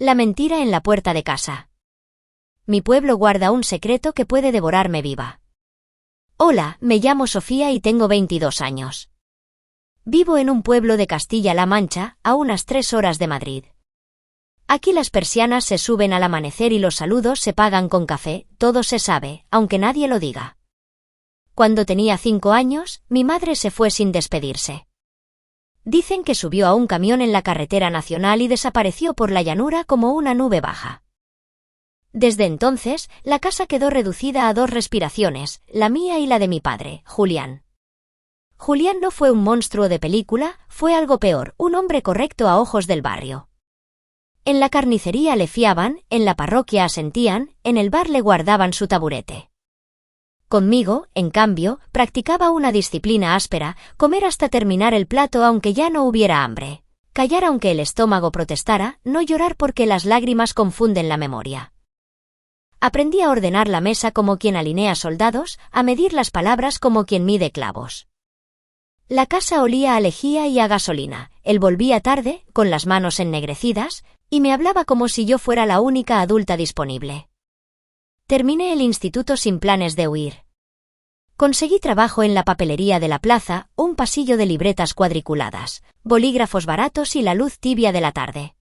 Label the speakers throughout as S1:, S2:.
S1: La mentira en la puerta de casa. Mi pueblo guarda un secreto que puede devorarme viva. Hola, me llamo Sofía y tengo 22 años. Vivo en un pueblo de Castilla-La Mancha, a unas 3 horas de Madrid. Aquí las persianas se suben al amanecer y los saludos se pagan con café, todo se sabe, aunque nadie lo diga. Cuando tenía 5 años, mi madre se fue sin despedirse. Dicen que subió a un camión en la carretera nacional y desapareció por la llanura como una nube baja. Desde entonces, la casa quedó reducida a 2 respiraciones, la mía y la de mi padre, Julián. Julián no fue un monstruo de película, fue algo peor, un hombre correcto a ojos del barrio. En la carnicería le fiaban, en la parroquia asentían, en el bar le guardaban su taburete. Conmigo, en cambio, practicaba una disciplina áspera, comer hasta terminar el plato aunque ya no hubiera hambre, callar aunque el estómago protestara, no llorar porque las lágrimas confunden la memoria. Aprendí a ordenar la mesa como quien alinea soldados, a medir las palabras como quien mide clavos. La casa olía a lejía y a gasolina, él volvía tarde, con las manos ennegrecidas, y me hablaba como si yo fuera la única adulta disponible. Terminé el instituto sin planes de huir. Conseguí trabajo en la papelería de la plaza, un pasillo de libretas cuadriculadas, bolígrafos baratos y la luz tibia de la tarde.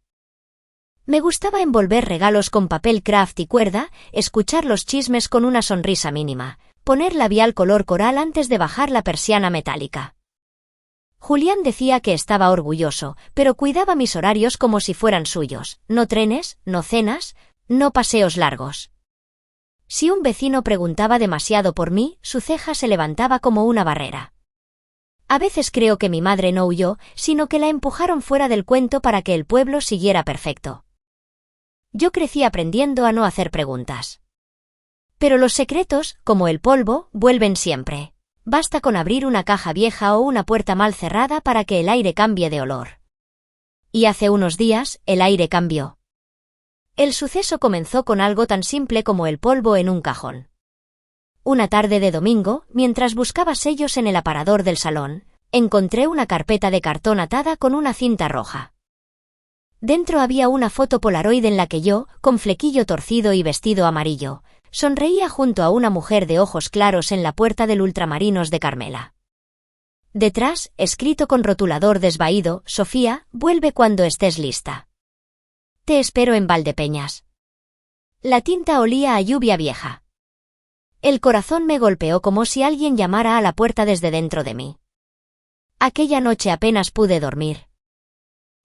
S1: Me gustaba envolver regalos con papel craft y cuerda, escuchar los chismes con una sonrisa mínima, poner labial color coral antes de bajar la persiana metálica. Julián decía que estaba orgulloso, pero cuidaba mis horarios como si fueran suyos, no trenes, no cenas, no paseos largos. Si un vecino preguntaba demasiado por mí, su ceja se levantaba como una barrera. A veces creo que mi madre no huyó, sino que la empujaron fuera del cuento para que el pueblo siguiera perfecto. Yo crecí aprendiendo a no hacer preguntas. Pero los secretos, como el polvo, vuelven siempre. Basta con abrir una caja vieja o una puerta mal cerrada para que el aire cambie de olor. Y hace unos días, el aire cambió. El suceso comenzó con algo tan simple como el polvo en un cajón. Una tarde de domingo, mientras buscaba sellos en el aparador del salón, encontré una carpeta de cartón atada con una cinta roja. Dentro había una foto Polaroid en la que yo, con flequillo torcido y vestido amarillo, sonreía junto a una mujer de ojos claros en la puerta del Ultramarinos de Carmela. Detrás, escrito con rotulador desvaído, Sofía, vuelve cuando estés lista. Te espero en Valdepeñas. La tinta olía a lluvia vieja. El corazón me golpeó como si alguien llamara a la puerta desde dentro de mí. Aquella noche apenas pude dormir.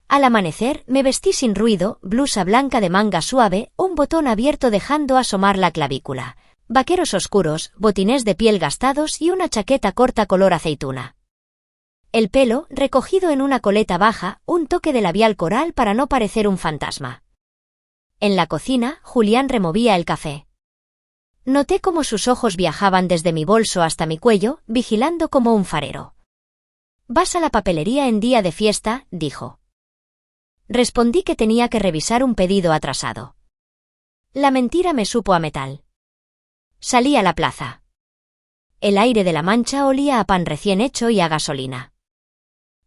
S1: Al amanecer, me vestí sin ruido, blusa blanca de manga suave, un botón abierto dejando asomar la clavícula, vaqueros oscuros, botines de piel gastados y una chaqueta corta color aceituna. El pelo, recogido en una coleta baja, un toque de labial coral para no parecer un fantasma. En la cocina, Julián removía el café. Noté cómo sus ojos viajaban desde mi bolso hasta mi cuello, vigilando como un farero. «¿Vas a la papelería en día de fiesta?», dijo. Respondí que tenía que revisar un pedido atrasado. La mentira me supo a metal. Salí a la plaza. El aire de la Mancha olía a pan recién hecho y a gasolina.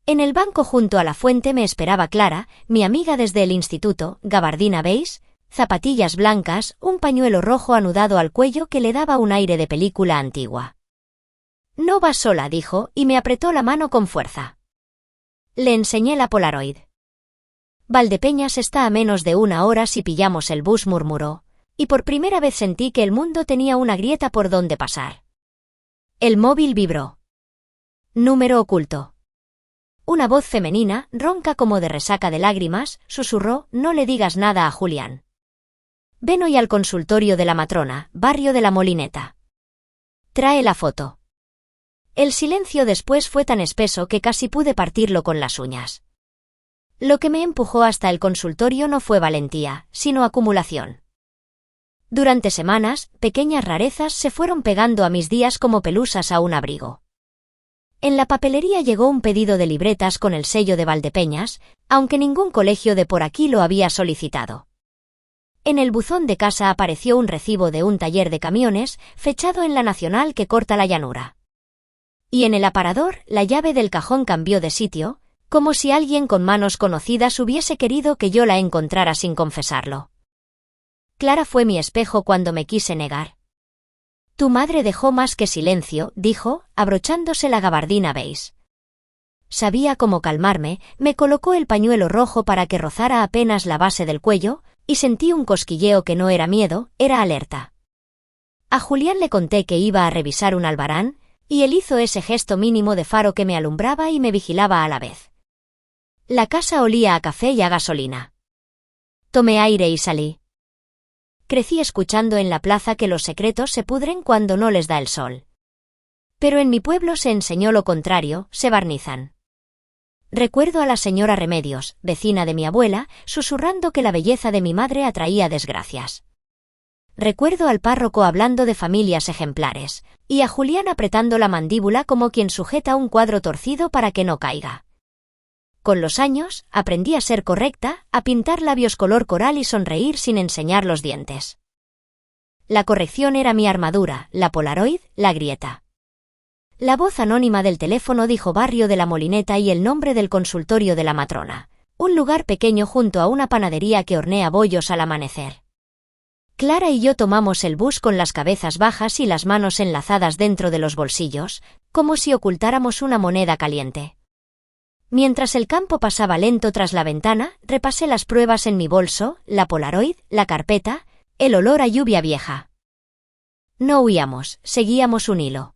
S1: En el banco junto a la fuente me esperaba Clara, mi amiga desde el instituto, gabardina beige, zapatillas blancas, un pañuelo rojo anudado al cuello que le daba un aire de película antigua. «No vas sola», dijo, y me apretó la mano con fuerza. Le enseñé la Polaroid. «Valdepeñas está a menos de 1 hora si pillamos el bus», murmuró, y por primera vez sentí que el mundo tenía una grieta por donde pasar. El móvil vibró. Número oculto. Una voz femenina, ronca como de resaca de lágrimas, susurró: «No le digas nada a Julián. Ven hoy al consultorio de la matrona, barrio de la Molineta. Trae la foto». El silencio después fue tan espeso que casi pude partirlo con las uñas. Lo que me empujó hasta el consultorio no fue valentía, sino acumulación. Durante semanas, pequeñas rarezas se fueron pegando a mis días como pelusas a un abrigo. En la papelería llegó un pedido de libretas con el sello de Valdepeñas, aunque ningún colegio de por aquí lo había solicitado. En el buzón de casa apareció un recibo de un taller de camiones, fechado en la nacional que corta la llanura. Y en el aparador, la llave del cajón cambió de sitio, Como si alguien con manos conocidas hubiese querido que yo la encontrara sin confesarlo. Clara fue mi espejo cuando me quise negar. Tu madre dejó más que silencio, dijo, abrochándose la gabardina beige. Sabía cómo calmarme, me colocó el pañuelo rojo para que rozara apenas la base del cuello, y sentí un cosquilleo que no era miedo, era alerta. A Julián le conté que iba a revisar un albarán, y él hizo ese gesto mínimo de faro que me alumbraba y me vigilaba a la vez. La casa olía a café y a gasolina. Tomé aire y salí. Crecí escuchando en la plaza que los secretos se pudren cuando no les da el sol. Pero en mi pueblo se enseñó lo contrario, se barnizan. Recuerdo a la señora Remedios, vecina de mi abuela, susurrando que la belleza de mi madre atraía desgracias. Recuerdo al párroco hablando de familias ejemplares, y a Julián apretando la mandíbula como quien sujeta un cuadro torcido para que no caiga. Con los años, aprendí a ser correcta, a pintar labios color coral y sonreír sin enseñar los dientes. La corrección era mi armadura, la Polaroid, la grieta. La voz anónima del teléfono dijo Barrio de la Molineta y el nombre del consultorio de la matrona, un lugar pequeño junto a una panadería que hornea bollos al amanecer. Clara y yo tomamos el bus con las cabezas bajas y las manos enlazadas dentro de los bolsillos, como si ocultáramos una moneda caliente. Mientras el campo pasaba lento tras la ventana, repasé las pruebas en mi bolso, la Polaroid, la carpeta, el olor a lluvia vieja. No huíamos, seguíamos un hilo.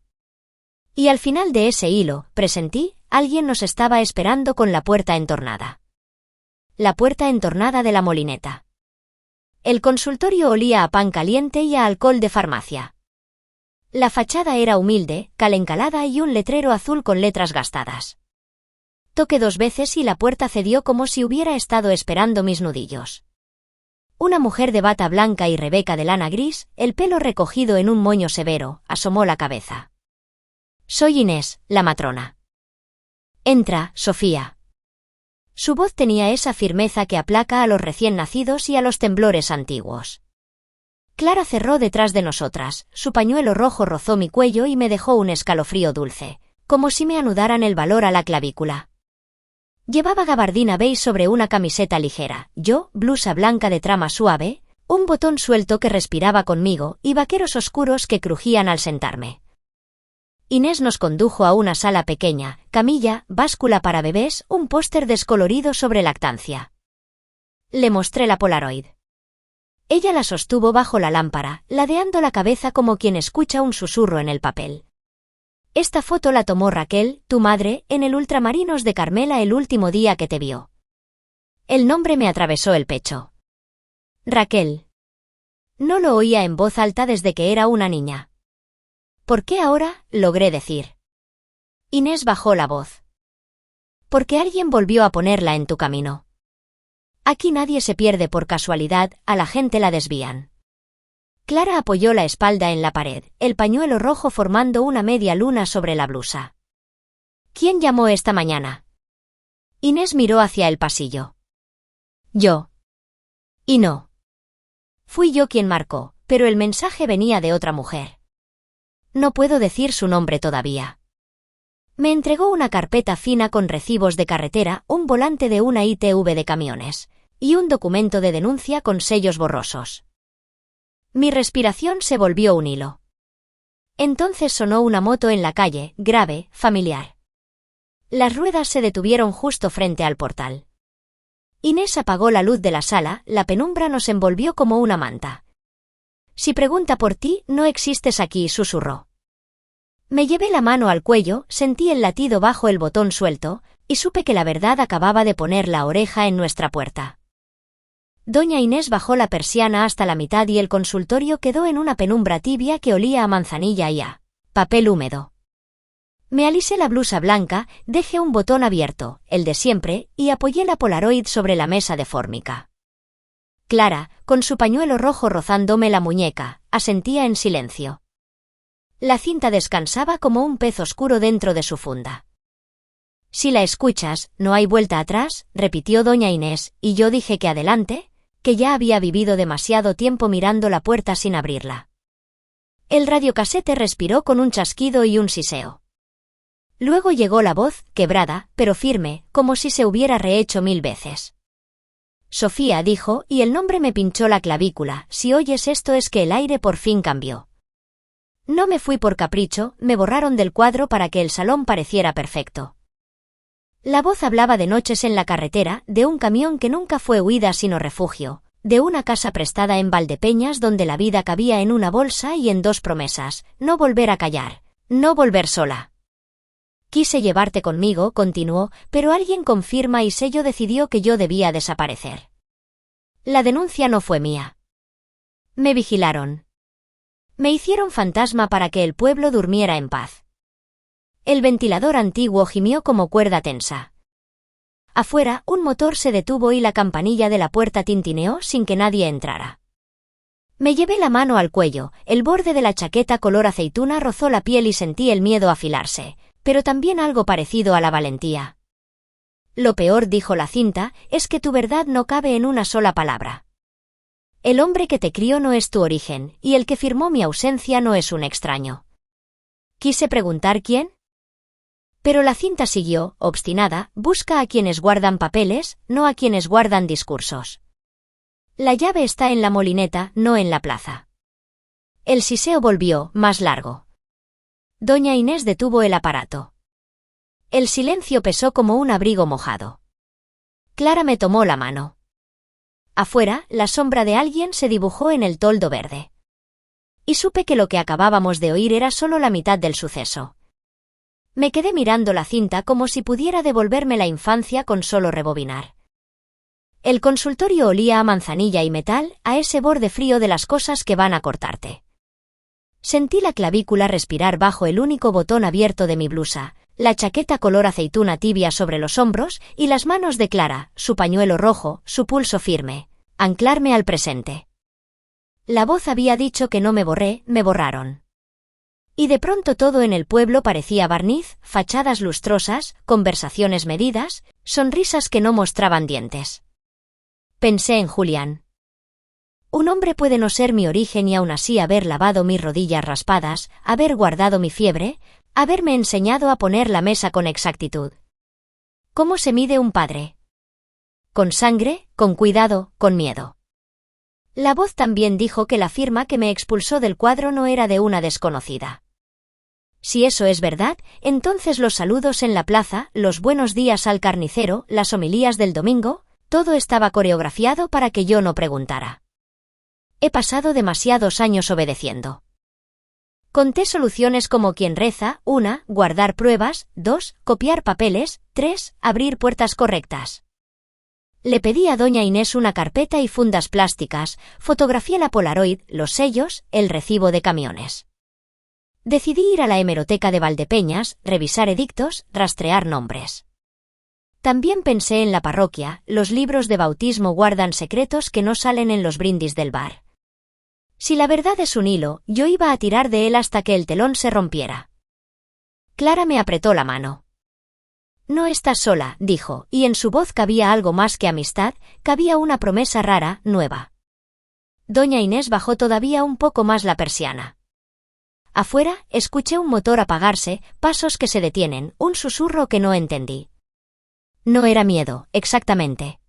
S1: Y al final de ese hilo, presentí, alguien nos estaba esperando con la puerta entornada. La puerta entornada de la Molineta. El consultorio olía a pan caliente y a alcohol de farmacia. La fachada era humilde, cal encalada y un letrero azul con letras gastadas. Toqué 2 veces y la puerta cedió como si hubiera estado esperando mis nudillos. Una mujer de bata blanca y rebeca de lana gris, el pelo recogido en un moño severo, asomó la cabeza. Soy Inés, la matrona. Entra, Sofía. Su voz tenía esa firmeza que aplaca a los recién nacidos y a los temblores antiguos. Clara cerró detrás de nosotras, su pañuelo rojo rozó mi cuello y me dejó un escalofrío dulce, como si me anudaran el valor a la clavícula. Llevaba gabardina beige sobre una camiseta ligera, yo, blusa blanca de trama suave, un botón suelto que respiraba conmigo y vaqueros oscuros que crujían al sentarme. Inés nos condujo a una sala pequeña, camilla, báscula para bebés, un póster descolorido sobre lactancia. Le mostré la Polaroid. Ella la sostuvo bajo la lámpara, ladeando la cabeza como quien escucha un susurro en el papel. Esta foto la tomó Raquel, tu madre, en el Ultramarinos de Carmela el último día que te vio. El nombre me atravesó el pecho. Raquel. No lo oía en voz alta desde que era una niña. ¿Por qué ahora? Logré decir. Inés bajó la voz. Porque alguien volvió a ponerla en tu camino. Aquí nadie se pierde por casualidad, a la gente la desvían. Clara apoyó la espalda en la pared, el pañuelo rojo formando una media luna sobre la blusa. ¿Quién llamó esta mañana? Inés miró hacia el pasillo. Yo. Y no. Fui yo quien marcó, pero el mensaje venía de otra mujer. No puedo decir su nombre todavía. Me entregó una carpeta fina con recibos de carretera, un volante de una ITV de camiones, y un documento de denuncia con sellos borrosos. Mi respiración se volvió un hilo. Entonces sonó una moto en la calle, grave, familiar. Las ruedas se detuvieron justo frente al portal. Inés apagó la luz de la sala, la penumbra nos envolvió como una manta. Si pregunta por ti, no existes aquí, susurró. Me llevé la mano al cuello, sentí el latido bajo el botón suelto, y supe que la verdad acababa de poner la oreja en nuestra puerta. Doña Inés bajó la persiana hasta la mitad y el consultorio quedó en una penumbra tibia que olía a manzanilla y a papel húmedo. Me alisé la blusa blanca, dejé un botón abierto, el de siempre, y apoyé la Polaroid sobre la mesa de fórmica. Clara, con su pañuelo rojo rozándome la muñeca, asentía en silencio. La cinta descansaba como un pez oscuro dentro de su funda. Si la escuchas, no hay vuelta atrás, repitió doña Inés, y yo dije que adelante, que ya había vivido demasiado tiempo mirando la puerta sin abrirla. El radiocasete respiró con un chasquido y un siseo. Luego llegó la voz, quebrada, pero firme, como si se hubiera rehecho 1000 veces. Sofía dijo, y el nombre me pinchó la clavícula, si oyes esto es que el aire por fin cambió. No me fui por capricho, me borraron del cuadro para que el salón pareciera perfecto. La voz hablaba de noches en la carretera, de un camión que nunca fue huida sino refugio, de una casa prestada en Valdepeñas donde la vida cabía en una bolsa y en 2 promesas, no volver a callar, no volver sola. Quise llevarte conmigo, continuó, pero alguien con firma y sello decidió que yo debía desaparecer. La denuncia no fue mía. Me vigilaron. Me hicieron fantasma para que el pueblo durmiera en paz. El ventilador antiguo gimió como cuerda tensa. Afuera, un motor se detuvo y la campanilla de la puerta tintineó sin que nadie entrara. Me llevé la mano al cuello, el borde de la chaqueta color aceituna rozó la piel y sentí el miedo afilarse, pero también algo parecido a la valentía. Lo peor, dijo la cinta, es que tu verdad no cabe en una sola palabra. El hombre que te crió no es tu origen, y el que firmó mi ausencia no es un extraño. Quise preguntar quién. Pero la cinta siguió, obstinada, busca a quienes guardan papeles, no a quienes guardan discursos. La llave está en la molineta, no en la plaza. El siseo volvió, más largo. Doña Inés detuvo el aparato. El silencio pesó como un abrigo mojado. Clara me tomó la mano. Afuera, la sombra de alguien se dibujó en el toldo verde. Y supe que lo que acabábamos de oír era solo la mitad del suceso. Me quedé mirando la cinta como si pudiera devolverme la infancia con solo rebobinar. El consultorio olía a manzanilla y metal, a ese borde frío de las cosas que van a cortarte. Sentí la clavícula respirar bajo el único botón abierto de mi blusa, la chaqueta color aceituna tibia sobre los hombros y las manos de Clara, su pañuelo rojo, su pulso firme, anclarme al presente. La voz había dicho que no me borré, me borraron. Y de pronto todo en el pueblo parecía barniz, fachadas lustrosas, conversaciones medidas, sonrisas que no mostraban dientes. Pensé en Julián. Un hombre puede no ser mi origen y aún así haber lavado mis rodillas raspadas, haber guardado mi fiebre, haberme enseñado a poner la mesa con exactitud. ¿Cómo se mide un padre? Con sangre, con cuidado, con miedo. La voz también dijo que la firma que me expulsó del cuadro no era de una desconocida. Si eso es verdad, entonces los saludos en la plaza, los buenos días al carnicero, las homilías del domingo, todo estaba coreografiado para que yo no preguntara. He pasado demasiados años obedeciendo. Conté soluciones como quien reza: 1, guardar pruebas; 2, copiar papeles; 3, abrir puertas correctas. Le pedí a doña Inés una carpeta y fundas plásticas, fotografié la Polaroid, los sellos, el recibo de camiones. Decidí ir a la hemeroteca de Valdepeñas, revisar edictos, rastrear nombres. También pensé en la parroquia, los libros de bautismo guardan secretos que no salen en los brindis del bar. Si la verdad es un hilo, yo iba a tirar de él hasta que el telón se rompiera. Clara me apretó la mano. No estás sola, dijo, y en su voz cabía algo más que amistad, cabía una promesa rara, nueva. Doña Inés bajó todavía un poco más la persiana. Afuera, escuché un motor apagarse, pasos que se detienen, un susurro que no entendí. No era miedo, exactamente.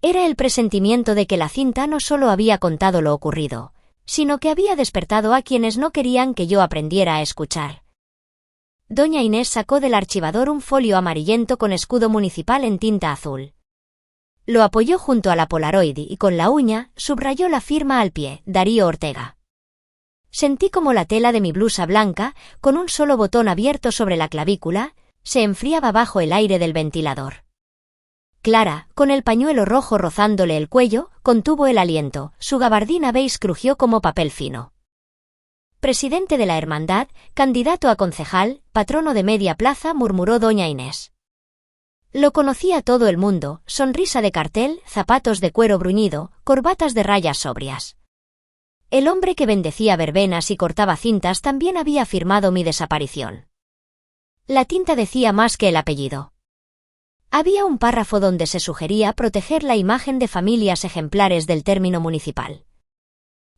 S1: Era el presentimiento de que la cinta no solo había contado lo ocurrido, sino que había despertado a quienes no querían que yo aprendiera a escuchar. Doña Inés sacó del archivador un folio amarillento con escudo municipal en tinta azul. Lo apoyó junto a la Polaroid y con la uña subrayó la firma al pie: Darío Ortega. Sentí como la tela de mi blusa blanca, con un solo botón abierto sobre la clavícula, se enfriaba bajo el aire del ventilador. Clara, con el pañuelo rojo rozándole el cuello, contuvo el aliento, su gabardina beige crujió como papel fino. Presidente de la hermandad, candidato a concejal, patrono de media plaza, murmuró doña Inés. Lo conocía todo el mundo, sonrisa de cartel, zapatos de cuero bruñido, corbatas de rayas sobrias. El hombre que bendecía verbenas y cortaba cintas también había firmado mi desaparición. La tinta decía más que el apellido. Había un párrafo donde se sugería proteger la imagen de familias ejemplares del término municipal.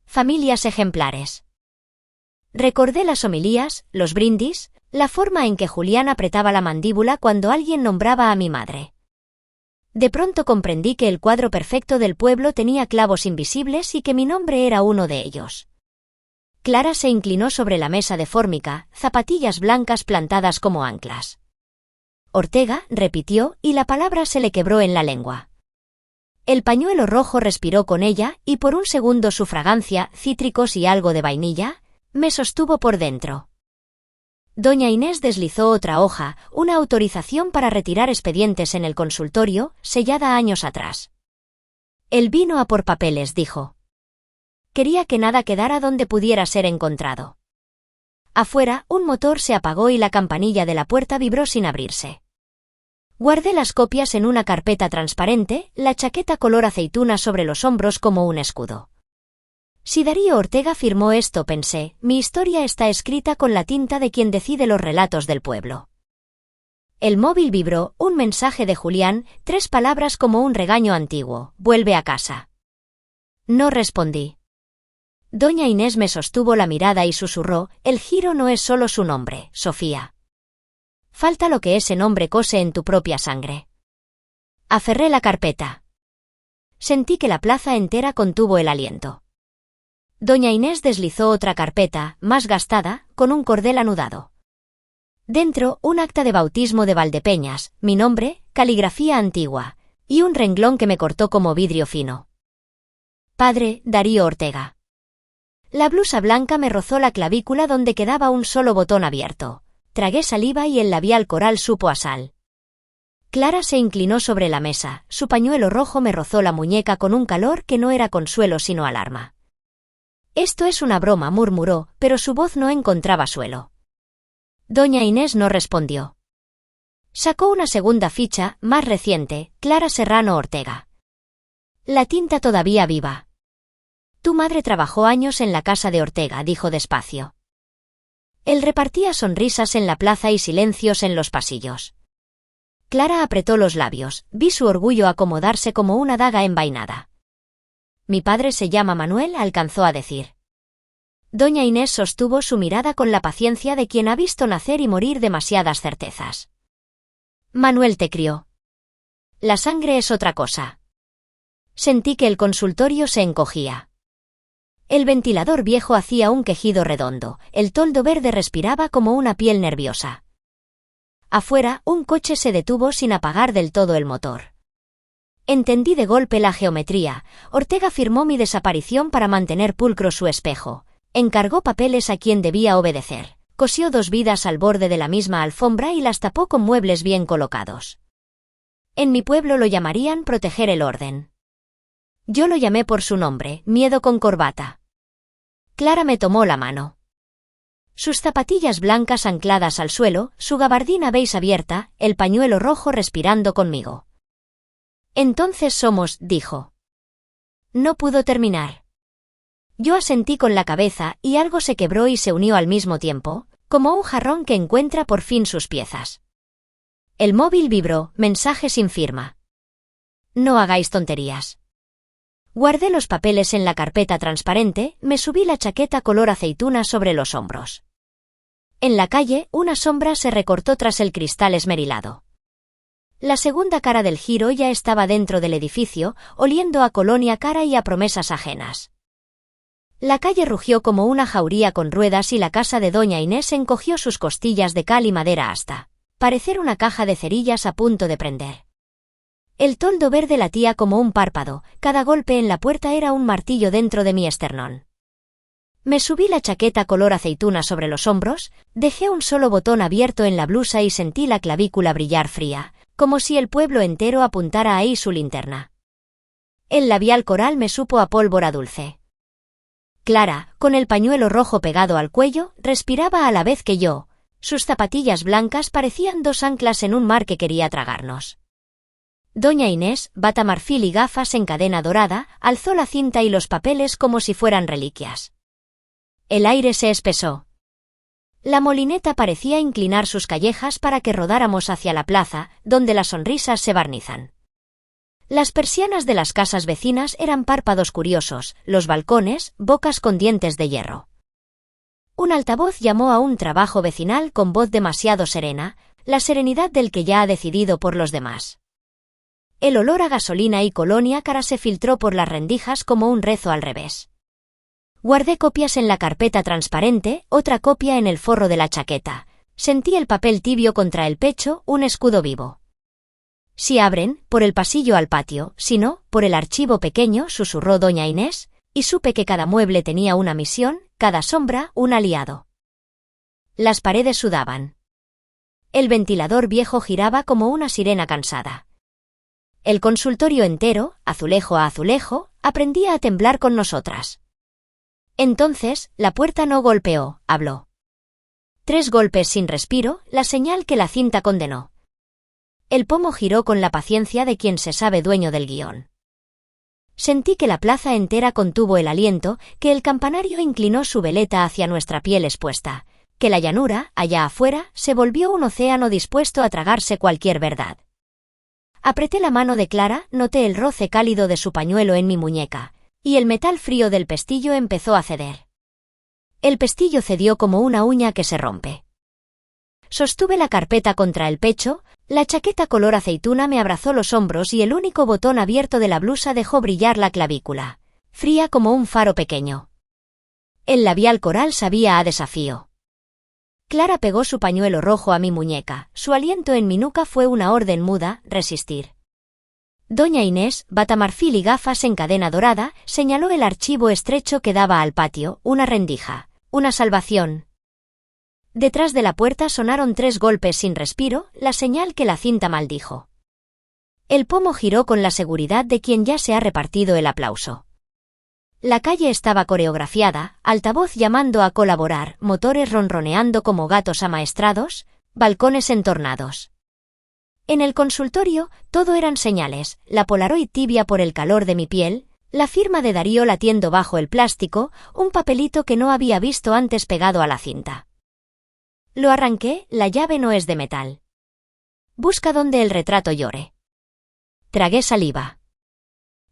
S1: Familias ejemplares. Recordé las homilías, los brindis, La forma en que Julián apretaba la mandíbula cuando alguien nombraba a mi madre. De pronto comprendí que el cuadro perfecto del pueblo tenía clavos invisibles y que mi nombre era uno de ellos. Clara se inclinó sobre la mesa de fórmica, zapatillas blancas plantadas como anclas. Ortega, repitió, y la palabra se le quebró en la lengua. El pañuelo rojo respiró con ella, y por un segundo su fragancia, cítricos y algo de vainilla, me sostuvo por dentro. Doña Inés deslizó otra hoja, una autorización para retirar expedientes en el consultorio, sellada años atrás. Él vino a por papeles, dijo. Quería que nada quedara donde pudiera ser encontrado. Afuera, un motor se apagó y la campanilla de la puerta vibró sin abrirse. Guardé las copias en una carpeta transparente, la chaqueta color aceituna sobre los hombros como un escudo. Si Darío Ortega firmó esto, pensé, mi historia está escrita con la tinta de quien decide los relatos del pueblo. El móvil vibró, un mensaje de Julián, 3 palabras como un regaño antiguo, vuelve a casa. No respondí. Doña Inés me sostuvo la mirada y susurró, el giro no es solo su nombre, Sofía. Falta lo que ese nombre cose en tu propia sangre. Aferré la carpeta. Sentí que la plaza entera contuvo el aliento. Doña Inés deslizó otra carpeta, más gastada, con un cordel anudado. Dentro, un acta de bautismo de Valdepeñas, mi nombre, caligrafía antigua, y un renglón que me cortó como vidrio fino. Padre, Darío Ortega. La blusa blanca me rozó la clavícula donde quedaba un solo botón abierto. Tragué saliva y el labial coral supo a sal. Clara se inclinó sobre la mesa, su pañuelo rojo me rozó la muñeca con un calor que no era consuelo sino alarma. Esto es una broma, murmuró, pero su voz no encontraba suelo. Doña Inés no respondió. Sacó una segunda ficha, más reciente, Clara Serrano Ortega. La tinta todavía viva. Tu madre trabajó años en la casa de Ortega, dijo despacio. Él repartía sonrisas en la plaza y silencios en los pasillos. Clara apretó los labios, vi su orgullo acomodarse como una daga envainada. Mi padre se llama Manuel, alcanzó a decir. Doña Inés sostuvo su mirada con la paciencia de quien ha visto nacer y morir demasiadas certezas. Manuel te crió. La sangre es otra cosa. Sentí que el consultorio se encogía. El ventilador viejo hacía un quejido redondo, el toldo verde respiraba como una piel nerviosa. Afuera, un coche se detuvo sin apagar del todo el motor. Entendí de golpe la geometría. Ortega firmó mi desaparición para mantener pulcro su espejo. Encargó papeles a quien debía obedecer. Cosió 2 vidas al borde de la misma alfombra y las tapó con muebles bien colocados. En mi pueblo lo llamarían proteger el orden. Yo lo llamé por su nombre, miedo con corbata. Clara me tomó la mano. Sus zapatillas blancas ancladas al suelo, su gabardina beige abierta, el pañuelo rojo respirando conmigo. Entonces somos, dijo. No pudo terminar. Yo asentí con la cabeza y algo se quebró y se unió al mismo tiempo, como un jarrón que encuentra por fin sus piezas. El móvil vibró, mensaje sin firma. No hagáis tonterías. Guardé los papeles en la carpeta transparente, me subí la chaqueta color aceituna sobre los hombros. En la calle, una sombra se recortó tras el cristal esmerilado. La segunda cara del giro ya estaba dentro del edificio, oliendo a colonia cara y a promesas ajenas. La calle rugió como una jauría con ruedas y la casa de doña Inés encogió sus costillas de cal y madera hasta parecer una caja de cerillas a punto de prender. El toldo verde latía como un párpado, cada golpe en la puerta era un martillo dentro de mi esternón. Me subí la chaqueta color aceituna sobre los hombros, dejé un solo botón abierto en la blusa y sentí la clavícula brillar fría, como si el pueblo entero apuntara ahí su linterna. El labial coral me supo a pólvora dulce. Clara, con el pañuelo rojo pegado al cuello, respiraba a la vez que yo. Sus zapatillas blancas parecían 2 anclas en un mar que quería tragarnos. Doña Inés, bata marfil y gafas en cadena dorada, alzó la cinta y los papeles como si fueran reliquias. El aire se espesó. La molineta parecía inclinar sus callejas para que rodáramos hacia la plaza, donde las sonrisas se barnizan. Las persianas de las casas vecinas eran párpados curiosos, los balcones, bocas con dientes de hierro. Un altavoz llamó a un trabajo vecinal con voz demasiado serena, la serenidad del que ya ha decidido por los demás. El olor a gasolina y colonia cara se filtró por las rendijas como un rezo al revés. Guardé copias en la carpeta transparente, otra copia en el forro de la chaqueta. Sentí el papel tibio contra el pecho, un escudo vivo. Si abren, por el pasillo al patio, si no, por el archivo pequeño, susurró doña Inés, y supe que cada mueble tenía una misión, cada sombra, un aliado. Las paredes sudaban. El ventilador viejo giraba como una sirena cansada. El consultorio entero, azulejo a azulejo, aprendía a temblar con nosotras. Entonces, la puerta no golpeó, habló. 3 golpes sin respiro, la señal que la cinta condenó. El pomo giró con la paciencia de quien se sabe dueño del guión. Sentí que la plaza entera contuvo el aliento, que el campanario inclinó su veleta hacia nuestra piel expuesta, que la llanura, allá afuera, se volvió un océano dispuesto a tragarse cualquier verdad. Apreté la mano de Clara, noté el roce cálido de su pañuelo en mi muñeca, y el metal frío del pestillo empezó a ceder. El pestillo cedió como una uña que se rompe. Sostuve la carpeta contra el pecho, la chaqueta color aceituna me abrazó los hombros y el único botón abierto de la blusa dejó brillar la clavícula, fría como un faro pequeño. El labial coral sabía a desafío. Clara pegó su pañuelo rojo a mi muñeca, su aliento en mi nuca fue una orden muda, resistir. Doña Inés, bata marfil y gafas en cadena dorada, señaló el archivo estrecho que daba al patio, una rendija, una salvación. Detrás de la puerta sonaron 3 golpes sin respiro, la señal que la cinta maldijo. El pomo giró con la seguridad de quien ya se ha repartido el aplauso. La calle estaba coreografiada, altavoz llamando a colaborar, motores ronroneando como gatos amaestrados, balcones entornados. En el consultorio, todo eran señales, la Polaroid tibia por el calor de mi piel, la firma de Darío latiendo bajo el plástico, un papelito que no había visto antes pegado a la cinta. Lo arranqué, la llave no es de metal. Busca donde el retrato llore. Tragué saliva.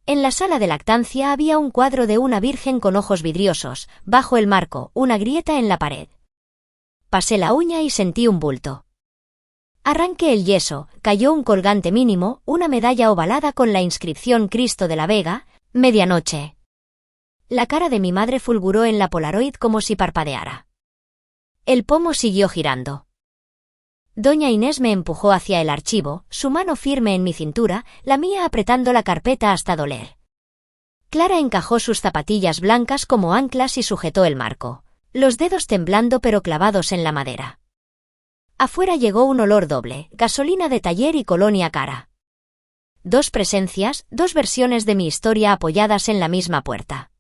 S1: En la sala de lactancia había un cuadro de una virgen con ojos vidriosos, bajo el marco, una grieta en la pared. Pasé la uña y sentí un bulto. Arranqué el yeso, cayó un colgante mínimo, una medalla ovalada con la inscripción Cristo de la Vega, medianoche. La cara de mi madre fulguró en la Polaroid como si parpadeara. El pomo siguió girando. Doña Inés me empujó hacia el archivo, su mano firme en mi cintura, la mía apretando la carpeta hasta doler. Clara encajó sus zapatillas blancas como anclas y sujetó el marco, los dedos temblando pero clavados en la madera. Afuera llegó un olor doble, gasolina de taller y colonia cara. 2 presencias, 2 versiones de mi historia apoyadas en la misma puerta.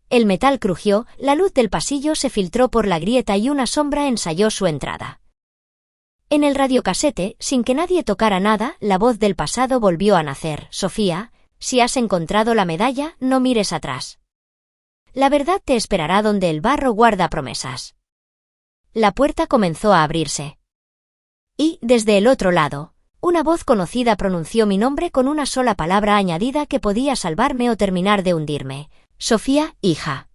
S1: El metal crujió, la luz del pasillo se filtró por la grieta y una sombra ensayó su entrada. En el radiocasete, sin que nadie tocara nada, la voz del pasado volvió a nacer. Sofía, si has encontrado la medalla, no mires atrás. La verdad te esperará donde el barro guarda promesas. La puerta comenzó a abrirse. Y, desde el otro lado, una voz conocida pronunció mi nombre con una sola palabra añadida que podía salvarme o terminar de hundirme. Sofía, hija.